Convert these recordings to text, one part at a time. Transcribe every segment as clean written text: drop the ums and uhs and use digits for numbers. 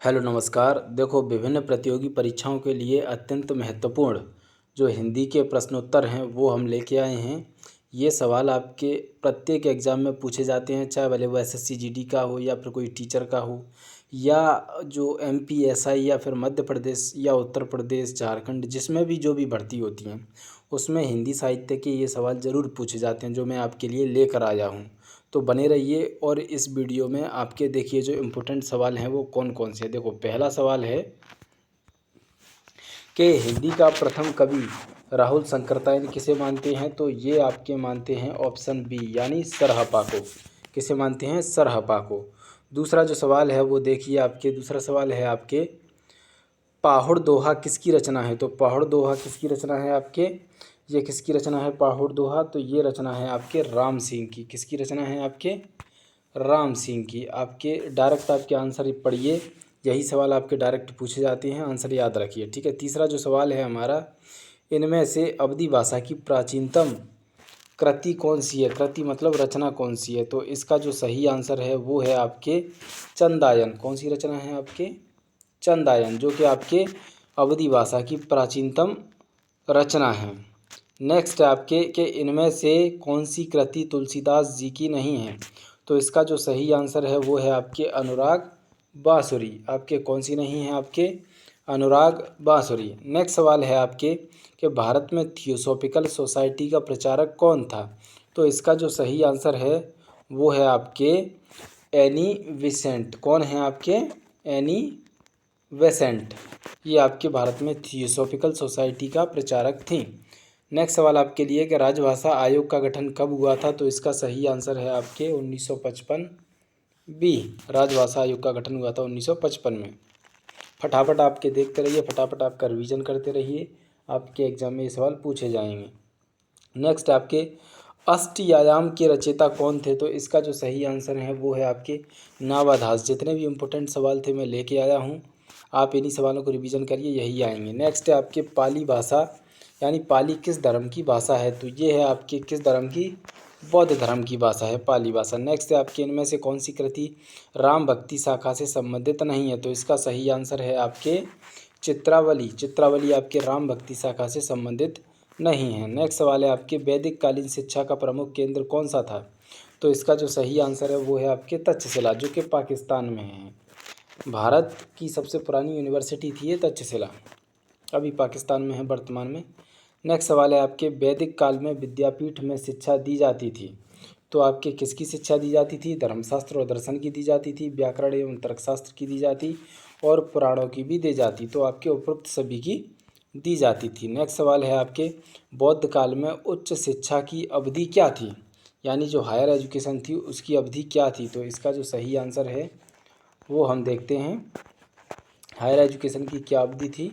Hello नमस्कार। देखो, विभिन्न प्रतियोगी परीक्षाओं के लिए अत्यंत महत्वपूर्ण जो हिंदी के प्रश्नोत्तर हैं वो हम लेके आए हैं। ये सवाल आपके प्रत्येक एग्ज़ाम में पूछे जाते हैं, चाहे भले वो एसएससी जीडी का हो या फिर कोई टीचर का हो, या जो एमपी एसआई या फिर मध्य प्रदेश या उत्तर प्रदेश झारखंड जिसमें भी जो भी भर्ती होती हैं उसमें हिंदी साहित्य के ये सवाल ज़रूर पूछे जाते हैं जो मैं आपके लिए लेकर आया हूँ। तो बने रहिए और इस वीडियो में आपके देखिए जो इम्पोर्टेंट सवाल हैं वो कौन कौन से हैं। देखो, पहला सवाल है कि हिंदी का प्रथम कवि राहुल शंकरतायन किसे मानते हैं? तो ये आपके मानते हैं ऑप्शन बी यानी सरहपा को। किसे मानते हैं? सरहपा को। दूसरा जो सवाल है वो देखिए, आपके दूसरा सवाल है आपके पाहुड़ दोहा किसकी रचना है? तो पाहुड़ दोहा किसकी रचना है आपके? ये किसकी रचना है पाहुड़ दोहा? तो ये रचना है आपके राम सिंह की। किसकी रचना है आपके? राम सिंह की। आपके डायरेक्ट आपके आंसर पढ़िए, यही सवाल आपके डायरेक्ट पूछे जाते हैं, आंसर याद रखिए, ठीक है। तीसरा जो सवाल है हमारा, इनमें से अवधी भाषा की प्राचीनतम कृति कौन सी है? कृति मतलब रचना कौन सी है? तो इसका जो सही आंसर है वो है आपके चंदायन। कौन सी रचना है आपके? चंदायन, जो कि आपके अवधी भाषा की प्राचीनतम रचना है। नेक्स्ट है आपके कि इनमें से कौन सी कृति तुलसीदास जी की नहीं है? तो इसका जो सही आंसर है वो है आपके अनुराग बांसुरी। आपके कौन सी नहीं है? आपके अनुराग बांसुरी। नेक्स्ट सवाल है आपके कि भारत में थियोसॉफिकल सोसाइटी का प्रचारक कौन था? तो इसका जो सही आंसर है वो है आपके एनी विसेंट। कौन है आपके? Any Besant. ये आपके भारत में थियोसॉफिकल सोसाइटी का प्रचारक थी। नेक्स्ट सवाल आपके लिए कि राजभाषा आयोग का गठन कब हुआ था? तो इसका सही आंसर है आपके 1955 बी। राजभाषा आयोग का गठन हुआ था 1955 में। फटाफट आपके देखते रहिए, फटाफट आपका रिवीजन करते रहिए, आपके एग्जाम में ये सवाल पूछे जाएंगे। नेक्स्ट आपके अष्टयाम के रचयिता कौन थे? तो इसका जो सही आंसर है वो है आपके नावाधास। जितने भी इम्पोर्टेंट सवाल थे मैं लेके आया हूँ, आप इन्हीं सवालों को रिवीजन करिए, यही आएंगे। नेक्स्ट है आपके पाली भाषा यानी पाली किस धर्म की भाषा है? तो ये है आपके किस धर्म की? बौद्ध धर्म की भाषा है पाली भाषा। नेक्स्ट है आपके इनमें से कौन सी कृति राम भक्ति शाखा से संबंधित नहीं है? तो इसका सही आंसर है आपके चित्रावली। चित्रावली आपके राम भक्ति शाखा से संबंधित नहीं है। नेक्स्ट सवाल है आपके वैदिक कालीन शिक्षा का प्रमुख केंद्र कौन सा था? तो इसका जो सही आंसर है वो है आपके तक्षशिला, जो कि पाकिस्तान में है। भारत की सबसे पुरानी यूनिवर्सिटी थी ये तक्षशिला, अभी पाकिस्तान में है वर्तमान में। नेक्स्ट सवाल है आपके वैदिक काल में विद्यापीठ में शिक्षा दी जाती थी? तो आपके किसकी शिक्षा दी जाती थी? धर्मशास्त्र और दर्शन की दी जाती थी, व्याकरण एवं तर्कशास्त्र की दी जाती और पुराणों की भी दी जाती। तो आपके उपरोक्त सभी की दी जाती थी। नेक्स्ट सवाल है आपके बौद्ध काल में उच्च शिक्षा की अवधि क्या थी? यानी जो हायर एजुकेशन थी उसकी अवधि क्या थी? तो इसका जो सही आंसर है वो हम देखते हैं, हायर एजुकेशन की क्या अवधि थी?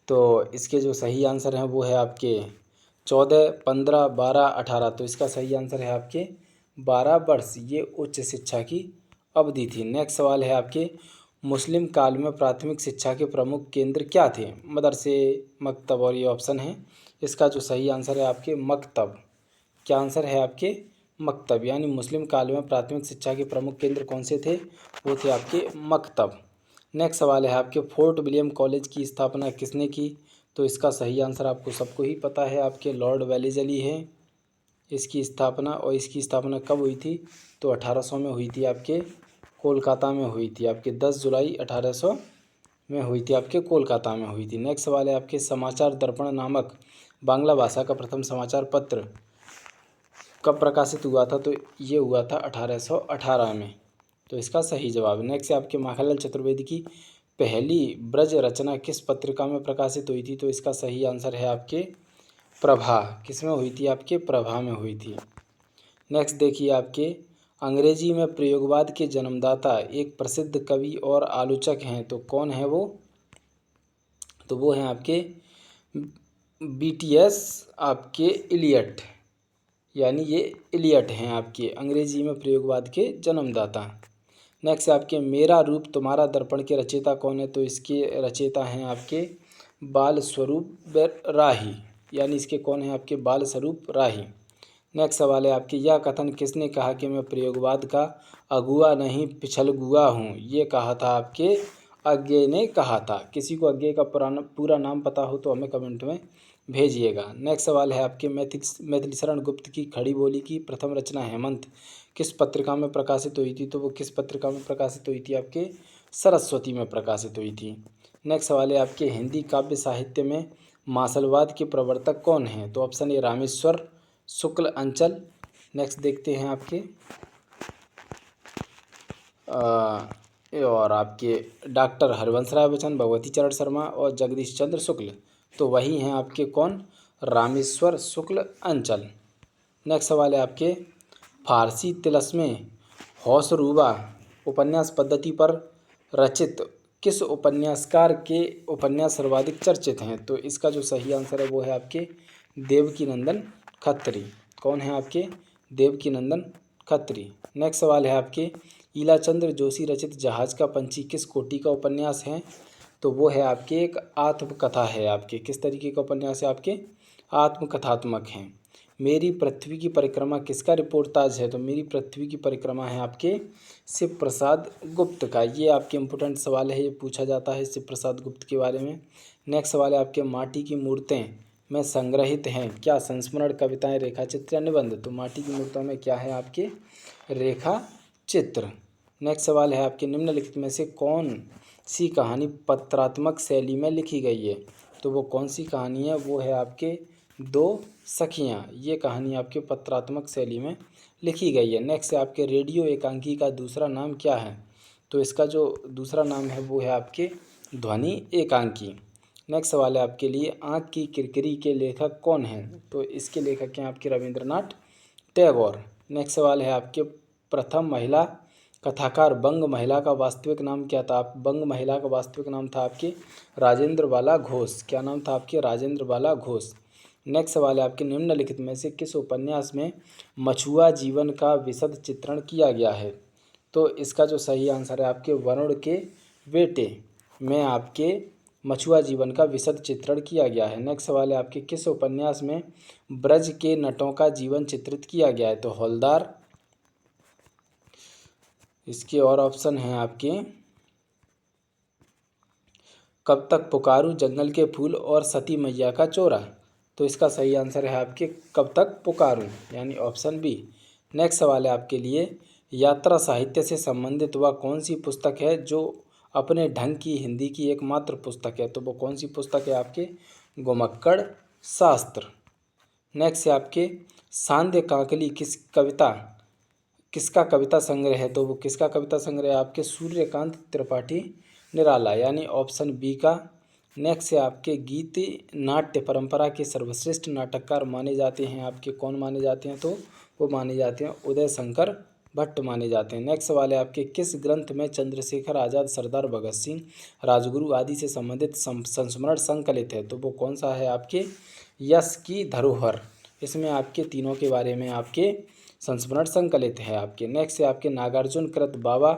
तो इसके जो सही आंसर हैं वो है आपके 14, 15, 12, 18। तो इसका सही आंसर है आपके 12 वर्ष, ये उच्च शिक्षा की अवधि थी। नेक्स्ट सवाल है आपके मुस्लिम काल में प्राथमिक शिक्षा के प्रमुख केंद्र क्या थे? मदरसे, मकतब, और ये ऑप्शन है। इसका जो सही आंसर है आपके मकतब। क्या आंसर है आपके? मकतब। यानी मुस्लिम काल में प्राथमिक शिक्षा के प्रमुख केंद्र कौन से थे? वो थे आपके मकतब। नेक्स्ट सवाल है आपके फोर्ट विलियम कॉलेज की स्थापना किसने की? तो इसका सही आंसर आपको सबको ही पता है, आपके लॉर्ड वेलेजली है इसकी स्थापना। और इसकी स्थापना कब हुई थी? तो 1800 में हुई थी, आपके कोलकाता में हुई थी, आपके 10 जुलाई 1800 में हुई थी, आपके कोलकाता में हुई थी। नेक्स्ट सवाल है आपके समाचार दर्पण नामक बांग्ला भाषा का प्रथम समाचार पत्र कब प्रकाशित हुआ था? तो ये हुआ था 1818 में। तो इसका सही जवाब। नेक्स्ट है आपके माखनलाल चतुर्वेदी की पहली ब्रज रचना किस पत्रिका में प्रकाशित हुई थी? तो इसका सही आंसर है आपके प्रभा। किस में हुई थी? आपके प्रभा में हुई थी। नेक्स्ट देखिए आपके अंग्रेजी में प्रयोगवाद के जन्मदाता एक प्रसिद्ध कवि और आलोचक हैं, तो कौन है वो? तो वो हैं आपके बीटीएस आपके इलियट, यानी ये इलियट हैं आपके अंग्रेजी में प्रयोगवाद के जन्मदाता। नेक्स्ट आपके मेरा रूप तुम्हारा दर्पण के रचयिता कौन है? तो इसके रचयिता हैं आपके बाल स्वरूप राही, यानी इसके कौन है? आपके बाल स्वरूप राही। नेक्स्ट सवाल है आपके यह कथन किसने कहा कि मैं प्रयोगवाद का अगुआ नहीं पिछलगुआ हूँ, ये कहा था आपके अज्ञेय ने कहा था। किसी को अज्ञेय का पूरा नाम पता हो तो हमें कमेंट में भेजिएगा। नेक्स्ट सवाल है आपके मैथिलीशरण गुप्त की खड़ी बोली की प्रथम रचना हेमंत किस पत्रिका में प्रकाशित हुई थी? तो वो किस पत्रिका में प्रकाशित हुई थी? आपके सरस्वती में प्रकाशित हुई थी। नेक्स्ट सवाल है आपके हिंदी काव्य साहित्य में मासलवाद के प्रवर्तक कौन हैं? तो ऑप्शन ए रामेश्वर शुक्ल अंचल। नेक्स्ट देखते हैं आपके और आपके डॉक्टर हरिवंश राय बच्चन, भगवती चरण शर्मा और जगदीश चंद्र शुक्ल। तो वही हैं आपके कौन? रामेश्वर शुक्ल अंचल। नेक्स्ट सवाल है आपके फारसी तिलस्मे हौसरूबा उपन्यास पद्धति पर रचित किस उपन्यासकार के उपन्यास सर्वाधिक चर्चित हैं? तो इसका जो सही आंसर है वो है आपके देवकीनंदन खत्री। कौन है आपके? देवकीनंदन खत्री। नेक्स्ट सवाल है आपके ईलाचंद्र जोशी रचित जहाज का पंछी किस कोटि का उपन्यास है? तो वो है आपके एक आत्मकथा है। आपके किस तरीके का उपन्यास है? आपके आत्मकथात्मक हैं। मेरी पृथ्वी की परिक्रमा किसका रिपोर्टाज है? तो मेरी पृथ्वी की परिक्रमा है आपके शिव प्रसाद गुप्त का। ये आपके इम्पोर्टेंट सवाल है, ये पूछा जाता है शिव प्रसाद गुप्त के बारे में। नेक्स्ट सवाल है आपके माटी की मूर्तें में संग्रहित हैं क्या? संस्मरण, कविताएं, रेखा चित्र या निबंध? तो माटी की मूर्तों में क्या है आपके? रेखा चित्र। नेक्स्ट सवाल है आपके निम्नलिखित में से कौन सी कहानी पत्रात्मक शैली में लिखी गई है? तो वो कौन सी कहानी है? वो है आपके दो सखियाँ। ये कहानी आपके पत्रात्मक शैली में लिखी गई है। नेक्स्ट है आपके रेडियो एकांकी का दूसरा नाम क्या है? तो इसका जो दूसरा नाम है वो है आपके ध्वनि एकांकी। नेक्स्ट सवाल है आपके लिए आँख की किरकिरी के लेखक कौन हैं? तो इसके लेखक हैं आपके रविंद्रनाथ टैगोर। नेक्स्ट सवाल है आपके प्रथम महिला कथाकार बंग महिला का वास्तविक नाम क्या था? बंग महिला का वास्तविक नाम था आपके राजेंद्र बाला घोष। क्या नाम था आपके? राजेंद्र बाला घोष। नेक्स्ट सवाल है आपके निम्नलिखित में से किस उपन्यास में मछुआ जीवन का विशद चित्रण किया गया है? तो इसका जो सही आंसर है आपके वरुण के बेटे में आपके मछुआ जीवन का विशद चित्रण किया गया है। नेक्स्ट सवाल है आपके किस उपन्यास में ब्रज के नटों का जीवन चित्रित किया गया है? तो हौलदार। इसके और ऑप्शन हैं आपके कब तक पुकारूं, जंगल के फूल और सती मैया का चोरा। तो इसका सही आंसर है आपके कब तक पुकारूं, यानी ऑप्शन बी। नेक्स्ट सवाल है आपके लिए यात्रा साहित्य से संबंधित वह कौन सी पुस्तक है जो अपने ढंग की हिंदी की एकमात्र पुस्तक है? तो वो कौन सी पुस्तक है आपके? गोमक्कड़ शास्त्र। नेक्स्ट है आपके सांध्य काकली किसका कविता संग्रह है? तो वो किसका कविता संग्रह है आपके? सूर्यकांत त्रिपाठी निराला, यानी ऑप्शन बी का। नेक्स्ट है आपके गीत नाट्य परंपरा के सर्वश्रेष्ठ नाटककार माने जाते हैं आपके कौन माने जाते हैं? तो वो माने जाते हैं उदय शंकर भट्ट माने जाते हैं। नेक्स्ट सवाल है आपके किस ग्रंथ में चंद्रशेखर आज़ाद, सरदार भगत सिंह, राजगुरु आदि से संबंधित संस्मरण संकलित है? तो वो कौन सा है आपके? यश की धरोहर। इसमें आपके तीनों के बारे में आपके संस्मरण संकलित है आपके। नेक्स्ट है आपके नागार्जुन कृत बाबा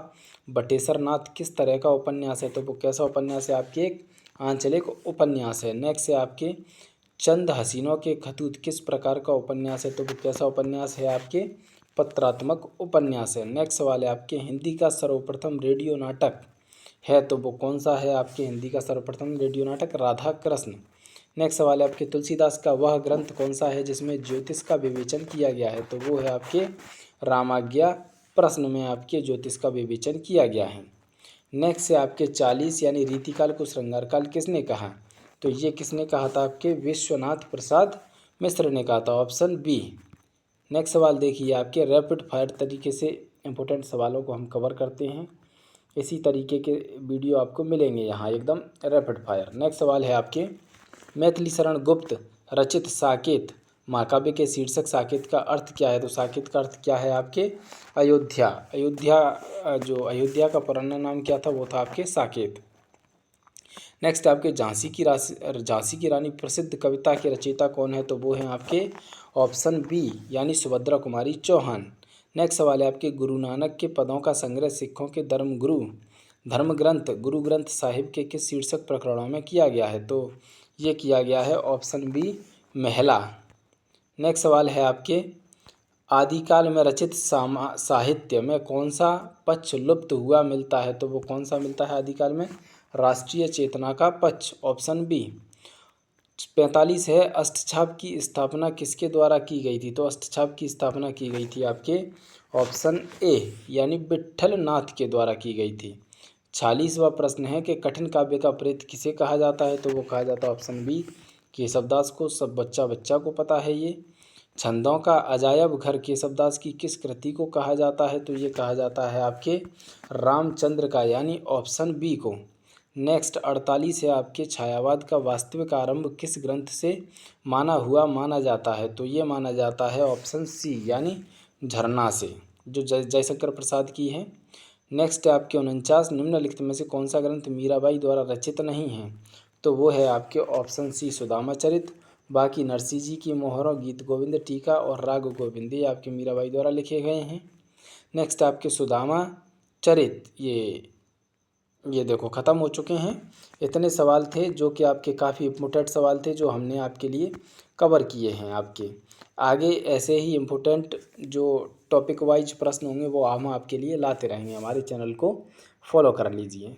बटेश्वर नाथ किस तरह का उपन्यास है? तो वो कैसा उपन्यास है आपके? एक आंचलिक उपन्यास है। नेक्स्ट है आपके चंद हसीनों के खतूत किस प्रकार का उपन्यास है? तो वो कैसा उपन्यास है आपके? पत्रात्मक उपन्यास है। नेक्स्ट सवाल है आपके हिंदी का सर्वप्रथम रेडियो नाटक है? तो वो कौन सा है आपके हिंदी का सर्वप्रथम रेडियो नाटक? राधा कृष्ण। नेक्स्ट सवाल है आपके तुलसीदास का वह ग्रंथ कौन सा है जिसमें ज्योतिष का विवेचन किया गया है? तो वो है आपके रामाज्ञा प्रश्न में आपके ज्योतिष का विवेचन किया गया है। नेक्स्ट है आपके 40 यानी रीतिकाल को श्रृंगारकाल किसने कहा? तो ये किसने कहा था आपके? विश्वनाथ प्रसाद मिश्र ने कहा था, ऑप्शन बी। नेक्स्ट सवाल देखिए आपके रैपिड फायर तरीके से इंपॉर्टेंट सवालों को हम कवर करते हैं। इसी तरीके के वीडियो आपको मिलेंगे यहाँ एकदम रैपिड फायर। नेक्स्ट सवाल है आपके मैथिलीशरण गुप्त रचित साकेत महाकाव्य के शीर्षक साकेत का अर्थ क्या है? तो साकेत का अर्थ क्या है आपके? अयोध्या। अयोध्या का पुराना नाम क्या था? वो था आपके साकेत। नेक्स्ट आपके झांसी की रानी प्रसिद्ध कविता के रचयिता कौन है? तो वो हैं आपके ऑप्शन बी यानी सुभद्रा कुमारी चौहान। नेक्स्ट सवाल है आपके गुरु नानक के पदों का संग्रह सिखों के धर्म ग्रंथ गुरु ग्रंथ साहिब के किस शीर्षक प्रकरणों में किया गया है? तो ये किया गया है ऑप्शन बी महला। नेक्स्ट सवाल है आपके आदिकाल में रचित साहित्य में कौन सा पक्ष लुप्त हुआ मिलता है? तो वो कौन सा मिलता है आदिकाल में? राष्ट्रीय चेतना का पक्ष, ऑप्शन बी। 45 है, अष्टछाप की स्थापना किसके द्वारा की गई थी? तो अष्टछाप की स्थापना की गई थी आपके ऑप्शन ए यानी विट्ठल नाथ के द्वारा की गई थी। 46वां प्रश्न है कि कठिन काव्य का प्रेत किसे कहा जाता है? तो वो कहा जाता है ऑप्शन बी केशवदास को। सब बच्चा बच्चा को पता है ये। छंदों का अजायब घर केशवदास की किस कृति को कहा जाता है? तो ये कहा जाता है आपके रामचंद्र का, यानी ऑप्शन बी को। नेक्स्ट 48 है आपके छायावाद का वास्तविक आरंभ किस ग्रंथ से माना जाता है? तो ये माना जाता है ऑप्शन सी यानी झरना से, जो जयशंकर प्रसाद की है। नेक्स्ट है आपके 49 निम्नलिखित में से कौन सा ग्रंथ मीराबाई द्वारा रचित नहीं है? तो वो है आपके ऑप्शन सी सुदामा चरित। बाकी नरसिंह जी की मोहरों, गीत गोविंद, टीका और राग गोविंद ये आपके मीराबाई द्वारा लिखे गए हैं। नेक्स्ट आपके सुदामा चरित, ये देखो ख़त्म हो चुके हैं। इतने सवाल थे जो कि आपके काफ़ी इम्पोर्टेंट सवाल थे जो हमने आपके लिए कवर किए हैं। आपके आगे ऐसे ही इम्पोर्टेंट जो टॉपिक वाइज प्रश्न होंगे वो हम आपके लिए लाते रहेंगे। हमारे चैनल को फॉलो कर लीजिए।